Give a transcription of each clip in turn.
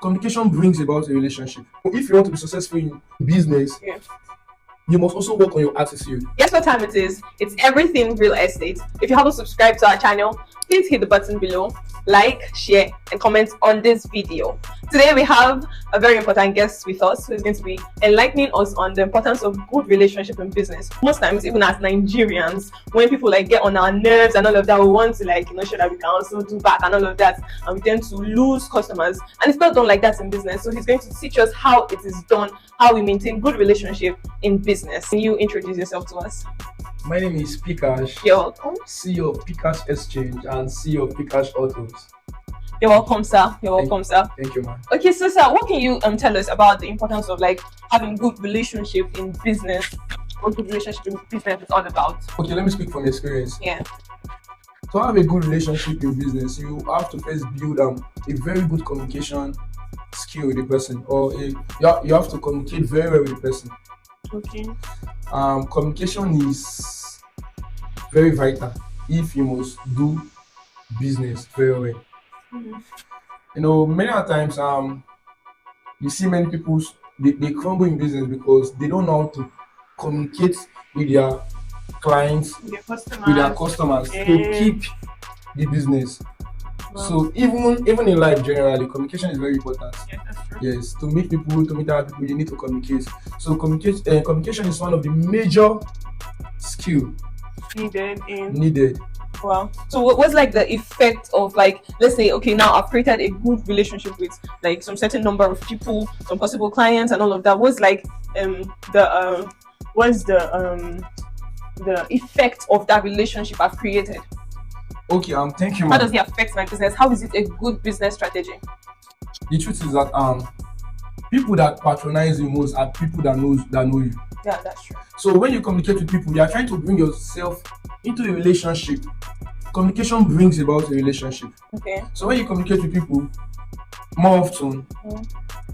Communication brings about a relationship. If you want to be successful in business, Yeah. you must also work on your attitude. Guess what time it is? It's everything real estate. If you haven't subscribed to our channel, please hit the button below, like, share, and comment on this video. Today we have a very important guest with us who is going to be enlightening us on the importance of good relationship in business. Most times, even as Nigerians, when people get on our nerves and all of that, we want to show that we can also do back and all of that, and we tend to lose customers. And it's not done like that in business. So he's going to teach us how it is done, how we maintain good relationship in business. Can you introduce yourself to us? My name is Pikash, You're welcome. CEO of Pikash Exchange and CEO of Pikash Autos. You're welcome, sir. You're welcome, sir. Thank you, man. Okay, so sir, what can you tell us about the importance of having good relationship in business? What good relationship in business is all about? Okay, let me speak from experience. Yeah. To have a good relationship in business, you have to first build a very good communication skill with the person, or you have to communicate very well with the person. Okay. Communication is very vital if you must do business very well. Many times you see many people they crumble in business because they don't know how to communicate with their clients, with their customers to keep the business. Wow. So even in life generally, communication is very important. Yeah, that's true. Yes, to meet people, to meet other people, you need to communicate. So communication is one of the major skill needed. Wow. So what's the effect of let's say, okay, now I've created a good relationship with some certain number of people, some possible clients and all of that. What's the effect of that relationship I've created? Okay, thank you, How man. does it affect my business? How is it a good business strategy? The truth is that people that patronize you most are people that know you. Yeah, that's true. So when you communicate with people, you are trying to bring yourself into a relationship. Communication brings about a relationship. Okay. So when you communicate with people more often,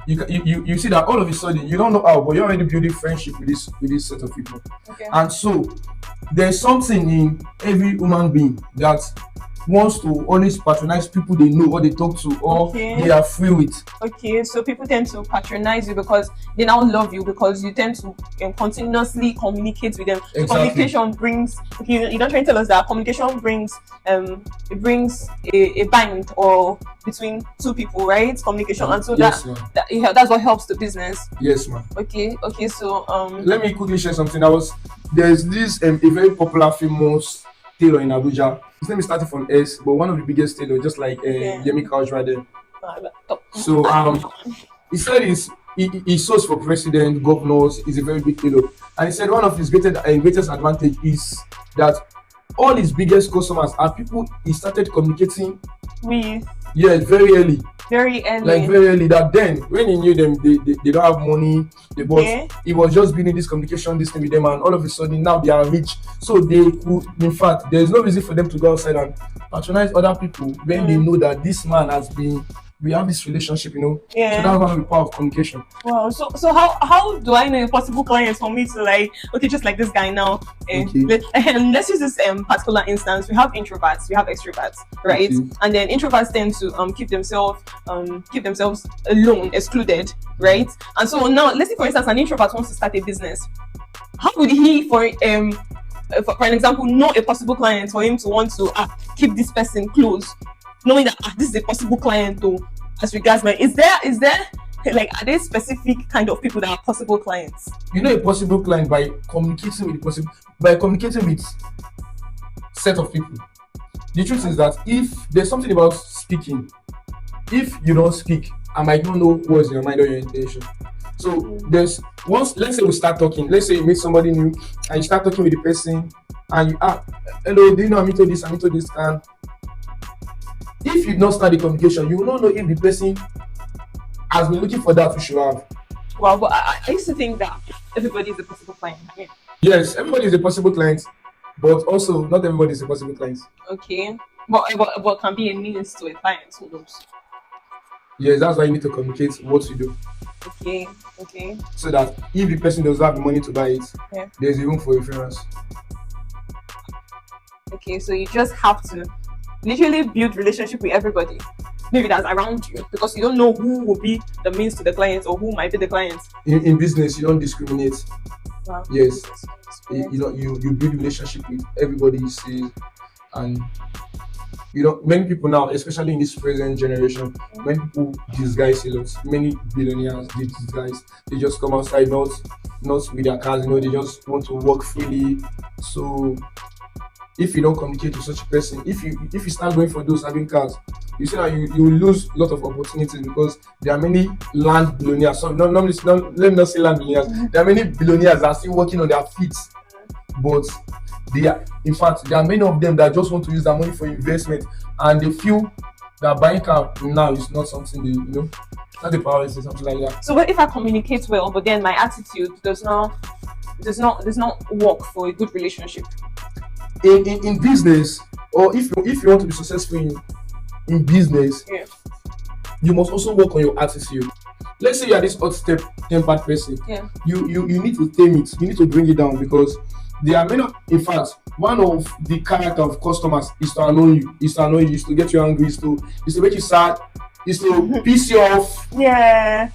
you see that all of a sudden you don't know how, but you're already building friendship with this set of people. Okay. And so there's something in every human being that wants to always patronize people they know or they talk to or they are free with. Okay, so people tend to patronize you because they now love you, because you tend to continuously communicate with them. So Exactly. communication brings, you don't try to tell us that communication brings it brings a bind or between two people, right? Communication, and so Yes, that's what helps the business. Yes, man. Okay, so Let me quickly share something. There's this a very popular famous tailor in Abuja. His name is starting from S, but one of the biggest tailor, just like Yemi Couch right there. So he said he sews for president, governors. He's a very big tailor, and he said one of his greatest advantage is that all his biggest customers are people he started communicating with. Yeah, very early. Very early. Like very early. That then, when he knew them, they don't have money. He was just building this communication, this thing with them, and all of a sudden now they are rich. So they could, in fact, there is no reason for them to go outside and patronize other people when they know that this man has been. We have this relationship, Yeah. So that's one of the power of communication. Wow. So how do I know a possible client for me to just like this guy now? Let's use this particular instance. We have introverts, we have extroverts, right? Okay. And then introverts tend to keep themselves alone, excluded, right? And so now let's say for instance an introvert wants to start a business. How would he for an example know a possible client for him to want to keep this person close, knowing that this is a possible client though, as regards is there are there specific kind of people that are possible clients? You know a possible client by communicating with set of people. The truth is that if there's something about speaking, if you don't speak, I might not know what's in your mind or your intention. So let's say we start talking. Let's say you meet somebody new and you start talking with the person and you hello, do you know I'm into this, and if you don't start the communication, you will not know if the person has been looking for that which you have. Well, but I used to think that everybody is a possible client. Yeah. Yes, everybody is a possible client, but also not everybody is a possible client. Okay, but can be a means to a client. Who knows? Yes, that's why you need to communicate what you do. Okay. So that if the person doesn't have the money to buy it, there's a room for reference. Okay, so you just have to literally build relationship with everybody. maybe that's around you, because you don't know who will be the means to the client or who might be the client. In business, you don't discriminate. Wow. Yes. You build relationship with everybody you see, and many people now, especially in this present generation, many people disguise a lot. Many billionaires, they disguise. They just come outside, not with their cars. They just want to work freely. So if you don't communicate with such a person, if you start going for those having cars, you see that you will lose a lot of opportunities, because there are many land billionaires. So let me not say land billionaires. There are many billionaires that are still working on their feet, but in fact, there are many of them that just want to use their money for investment, and they feel that buying car now is not something they, not a priority, something like that. So what if I communicate well, but then my attitude does not work for a good relationship? In business, or if you want to be successful in business, Yeah. you must also work on your attitude. Let's say you are this hot-tempered person. Yeah. You need to tame it. You need to bring it down, because there are many. In fact, one of the character of customers is to annoy you. Is to get you angry. Is to make you sad. Is to piss you off. Yeah.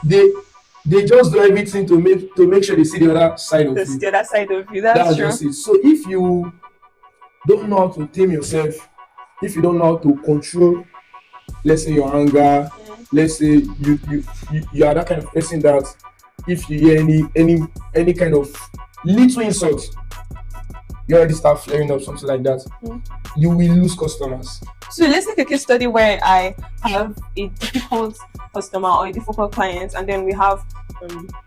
They just do everything to make sure they see the other side of you. The other side of you. That's true. Just it. So if you don't know how to tame yourself, if you don't know how to control, let's say, your anger, let's say you are that kind of person that if you hear any kind of little insult, you already start flaring up, something like that, you will lose customers. So let's take a case study where I have a difficult customer or a difficult client, and then we have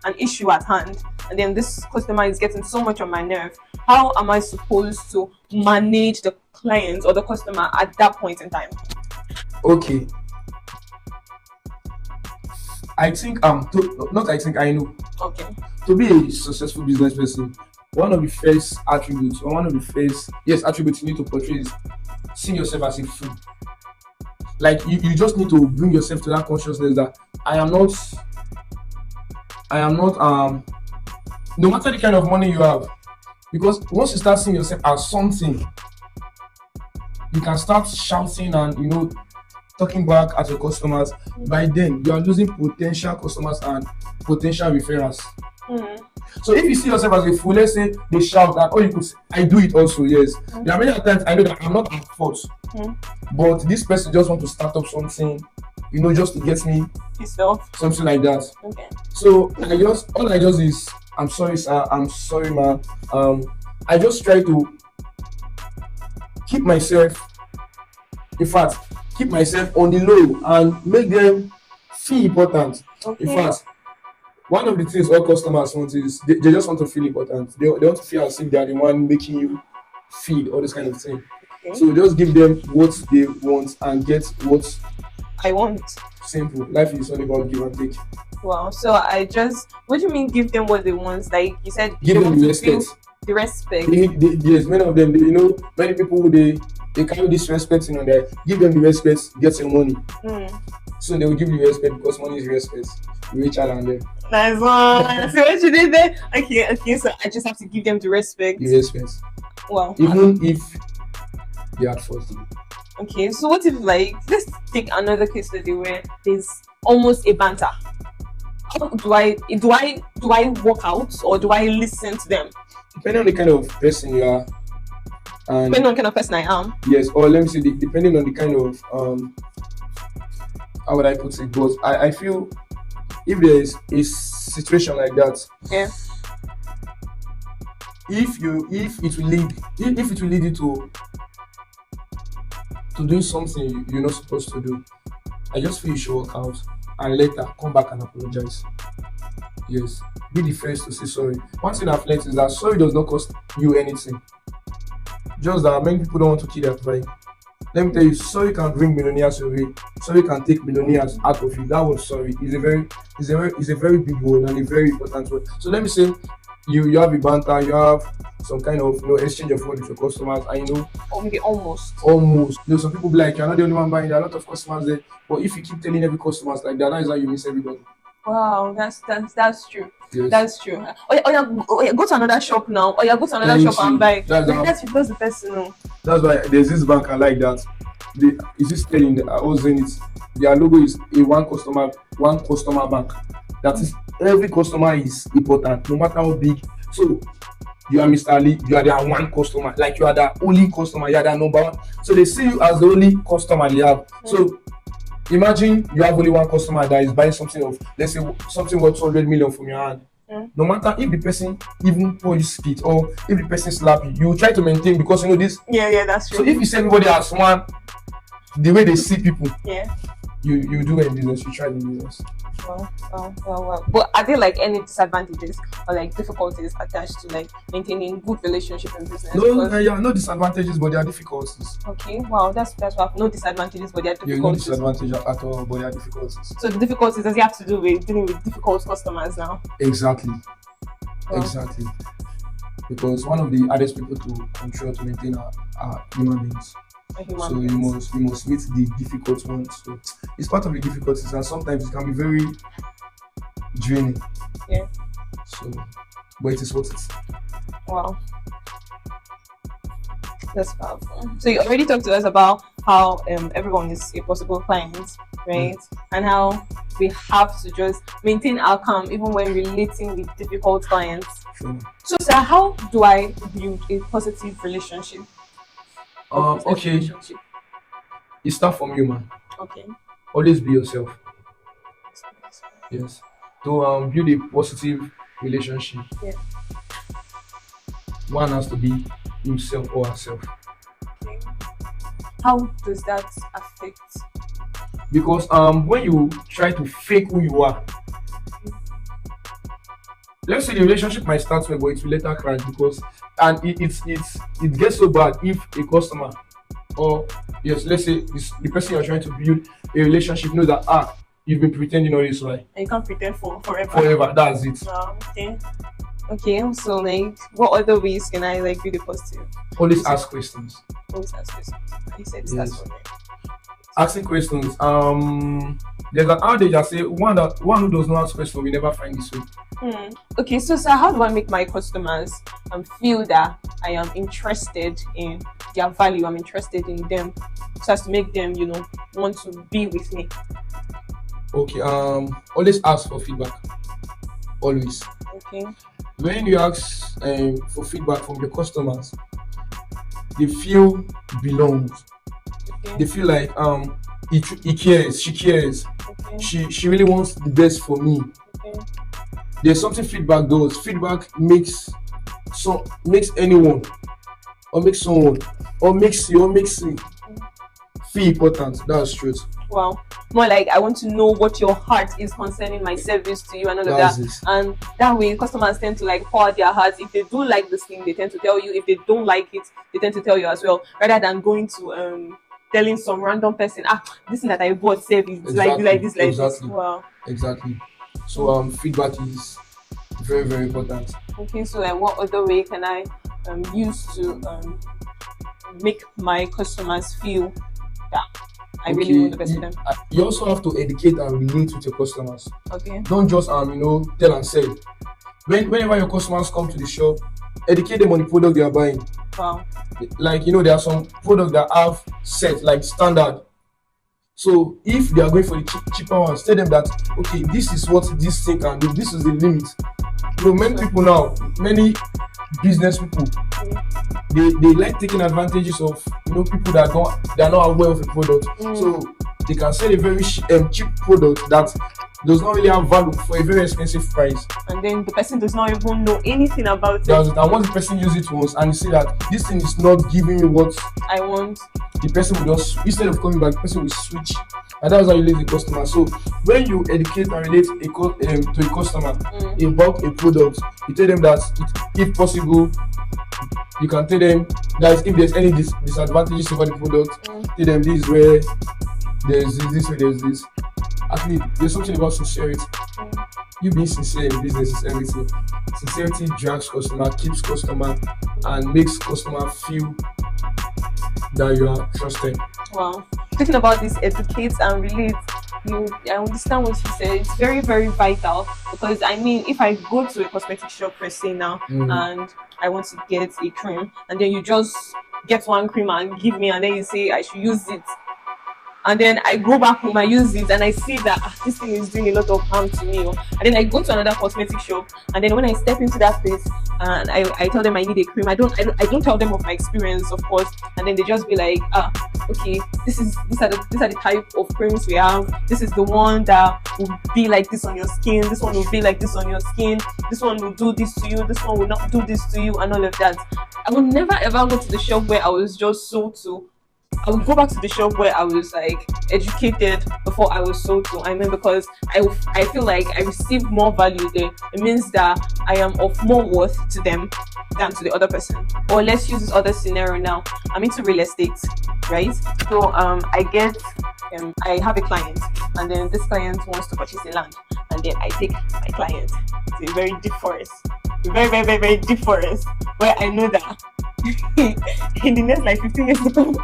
an issue at hand, and then this customer is getting so much on my nerve. How am I supposed to manage the client or the customer at that point in time? Okay. I know. Okay. To be a successful business person, one of the first attributes you need to portray is seeing yourself as a fool. Like you just need to bring yourself to that consciousness that I am not no matter the kind of money you have, because once you start seeing yourself as something, you can start shouting and talking back at your customers. By then you are losing potential customers and potential referrals. So if you see yourself as a fool, let's say they shout that, you could say, I do it also, yes. There are many times I know that I'm not at fault, but this person just want to start up something, just to get me pissed off, something like that. Okay. So all I just is, I'm sorry, sir, I'm sorry, man. I just try to keep myself on the low and make them feel important. Okay. In fact, one of the things all customers want is they just want to feel important. They want to feel as if they are the one making you feed all this kind of thing. Okay. So just give them what they want and get what I want. Simple. Life is all about give and take. Wow. So what do you mean give them what they want? Like you said, Give them the respect. The respect. Yes, many of them, many people they carry disrespect on there. Give them the respect, get your money. So they will give you respect because money is respect. Richer than them. Nice one. So what you did there? Okay. So I just have to give them the respect. The respect. Wow. Even if they are forced. Okay. So what if let's take another case study where there's almost a banter. How do I walk out or do I listen to them? Depending on the kind of person you are. And depending on the kind of person I am. Yes, or let me say depending on the kind of how would I put it? But I feel if there is a situation like that, yeah. If it will lead you to doing something you're not supposed to do, I just feel you should walk out and later come back and apologize. Yes, be the first to say sorry. One thing I've learned is that sorry does not cost you anything. Just that many people don't want to kill their pride. Let me tell you, sorry can bring millionaires away. Sorry can take millionaires out of you. That word sorry is a very big word and a very important word. So let me say you have a banter, you have some kind of exchange of word with your customers, and or maybe almost. Some people be like, you're not the only one buying, there are a lot of customers there. But if you keep telling every customer like that is how you miss everybody. Wow, that's true. Yes. That's true. Go to another shop now. Go to another shop and buy. That's because the person know. That's why there's this banker like that. is this telling? I was saying it. Their logo is a one customer bank. That is, every customer is important, no matter how big. So you are Mr. Ali, you are their one customer, like you are the only customer, you are their number one. So they see you as the only customer they have. So imagine you have only one customer that is buying something of, let's say, something worth 200 million from your hand. No matter if the person even polish it or if the person slap you, you try to maintain, because you know this. Yeah, that's So true. if you see everybody as one, the way they see people, Yeah. you do a business, you try the business. Well. But are there like any disadvantages or like difficulties attached to like maintaining good relationship in business? No, yeah, no disadvantages, but there are difficulties. Okay, wow, that's what no disadvantages, but there are Yeah, no difficulties. disadvantage at all, but there are difficulties. So the difficulties does it have to do with dealing with difficult customers now? Exactly, Wow. exactly. Because one of the hardest people to control, to maintain, are human beings. A human So being. you must meet the difficult ones. So it's part of the difficulties, and sometimes it can be very draining. Yeah. So, but it is what it is. Wow. That's powerful. So you already talked to us about how everyone is a possible client, right? And how we have to just maintain our calm even when relating with difficult clients. Sure. So, sir, how do I build a positive relationship? Or business Okay, relationship? it start from you, man. Okay. Always be yourself. Yes. To build a positive relationship, Yeah. one has to be himself or herself. Okay. How does that affect? Because when you try to fake who you are, let's say the relationship might start well, but it will later crash, because and it gets so bad if a customer, or yes, let's say the person you're trying to build a relationship knows that you've been pretending all this while. And you can't pretend for forever. Forever, that's it. Okay. Okay. So, like, what other ways can I like build a positive? Always ask questions. Always ask questions. You said Yes. that's for me. Asking questions. There's an adage that say one who does not ask questions will never find his way. Okay, so sir, how do I make my customers feel that I am interested in their value? I'm interested in them, so as to make them, want to be with me. Okay. Always ask for feedback. Always. Okay. When you ask for feedback from your customers, they feel belonged. Okay. They feel like he cares, she cares, Okay. she really wants the best for me. Okay. There's something feedback does. Feedback makes anyone, or makes someone, or makes me feel important. That's truth. Wow. More like I want to know what your heart is concerning my service to you and all of That's that. it. And that way customers tend to like pour out their hearts. If they do like this thing, they tend to tell you. If they don't like it, they tend to tell you as well. Rather than going to telling some random person, this thing that I bought service Exactly, like this. exactly. Wow. Exactly. So feedback is very, very important. Okay, so like what other way can I use to make my customers feel that I really want the best for them? You also have to educate and relate with your customers. Okay. Don't just tell and sell. Whenever your customers come to the shop, educate them on the product they are buying. Wow. Like there are some products that have set like standard. So if they are going for the cheaper ones, tell them that okay, this is what this thing can do. This is the limit. Many people now, many business people, they like taking advantages of people that are not aware of a product. So they can sell a very cheap product that does not really have value for a very expensive price. And then the person does not even know anything about it. That's it. And once the person uses it once and you see that this thing is not giving me what I want, the person will just, instead of coming back, the person will switch. And that's how you relate the customer. So when you educate and relate to a customer about a product, you tell them that if possible, you can tell them that if there's any disadvantages about the product, tell them this is where there's this where there's this. Actually, there's something about sincerity. You being sincere in business is everything. Sincerity drags customer, keeps customer, and makes customer feel that you are trusted. Wow. Talking about this educate and relate, I understand what you said. It's very, very vital, because I mean, if I go to a cosmetic shop per se now and I want to get a cream, and then you just get one cream and give me, and then you say I should use it and then I go back home, I use it, and I see that this thing is doing a lot of harm to me. And then I go to another cosmetic shop, and then when I step into that place and I tell them I need a cream, I don't tell them of my experience, of course, and then they just be like, okay, these are the type of creams we have. This is the one that will be like this on your skin. This one will be like this on your skin. This one will do this to you. This one will not do this to you, and all of that. I would never ever go to the shop where I was just sold to. I would go back to the shop where I was like educated before I was sold to. I mean, because I feel like I receive more value there. It means that I am of more worth to them than to the other person. Or let's use this other scenario now. I'm into real estate, right? So I have a client, and then this client wants to purchase a land, and then I take my client to a very deep forest, very, very, very, very deep forest, where I know that in the next like 15 years to come,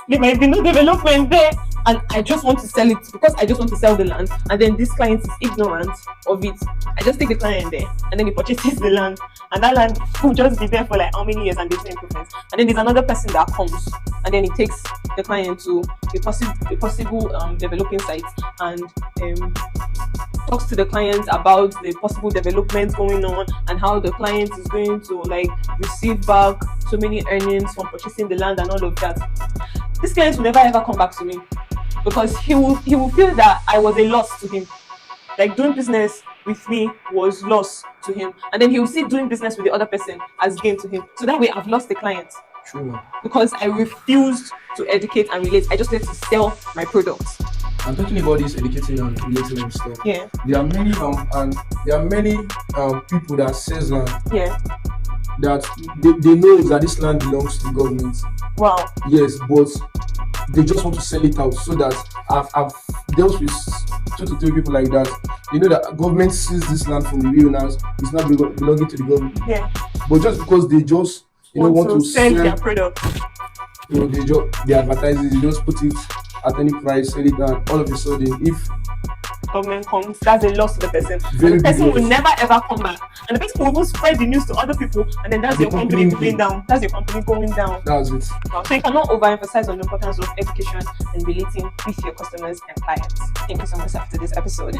there might be no development there, and I just want to sell it because I just want to sell the land. And then this client is ignorant of it. I just take the client there, and then he purchases the land, and that land will just be there for like how many years, and there's no improvements. And then there's another person that comes, and then he takes the client to a possible developing site, and talks to the client about the possible development going on, and how the client is going to like receive back so many earnings from purchasing the land and all of that. This client will never ever come back to me, because he will feel that I was a loss to him. Like doing business with me was loss to him, and then he will see doing business with the other person as gain to him. So that way I've lost the client. True. Because I refused to educate and relate. I just wanted to sell my products. I'm talking about this educating and relating and stuff. Yeah. There are many people that says land. Yeah. That they know that this land belongs to the government. Wow. Yes, but they just want to sell it out. So that I've dealt with 2 to 3 people like that. They know that government sees this land from the real owners. It's not belonging to the government. Yeah. But just because they just want to sell their product. They advertise it. They just put it at any price, sell it, and all of a sudden, if government comes, that's a loss to the person. Very The person big will loss. never ever come back, and the person will even spread the news to other people, and then that's The your company company going down. That's your company going down. that's it. So you cannot overemphasize on the importance of education and relating with your customers and clients. Thank you so much for this episode.